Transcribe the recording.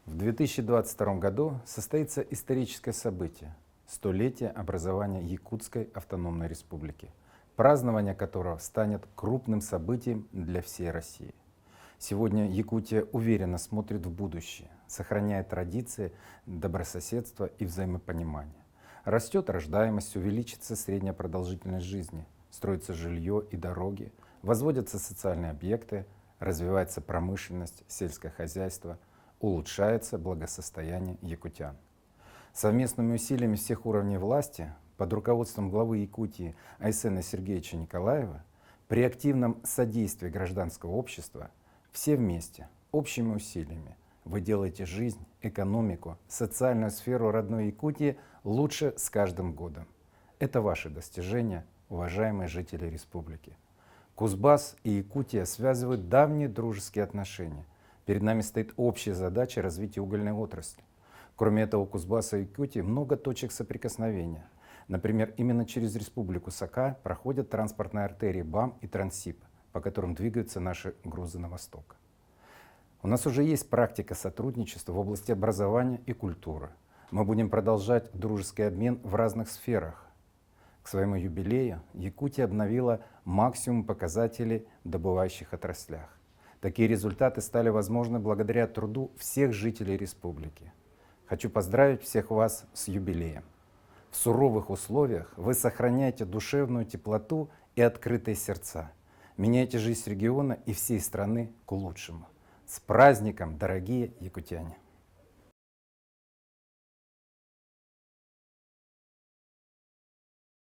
В 2022 году состоится историческое событие — столетие образования Якутской автономной республики, празднование которого станет крупным событием для всей России. Сегодня Якутия уверенно смотрит в будущее, сохраняя традиции добрососедства и взаимопонимания. Растет рождаемость, увеличится средняя продолжительность жизни, строится жилье и дороги, возводятся социальные объекты, развивается промышленность, сельское хозяйство, улучшается благосостояние якутян. Совместными усилиями всех уровней власти под руководством главы Якутии Айсена Сергеевича Николаева при активном содействии гражданского общества все вместе, общими усилиями, вы делаете жизнь, экономику, социальную сферу родной Якутии лучше с каждым годом. Это ваши достижения, уважаемые жители республики. Кузбасс и Якутия связывают давние дружеские отношения. Перед нами стоит общая задача развития угольной отрасли. Кроме этого, у Кузбасса и Якутии много точек соприкосновения. Например, именно через республику Сака проходят транспортные артерии БАМ и Транссиб, по которым двигаются наши грузы на восток. У нас уже есть практика сотрудничества в области образования и культуры. Мы будем продолжать дружеский обмен в разных сферах. К своему юбилею Якутия обновила максимум показателей в добывающих отраслях. Такие результаты стали возможны благодаря труду всех жителей республики. Хочу поздравить всех вас с юбилеем. В суровых условиях вы сохраняете душевную теплоту и открытые сердца. Меняете жизнь региона и всей страны к лучшему. С праздником, дорогие якутяне!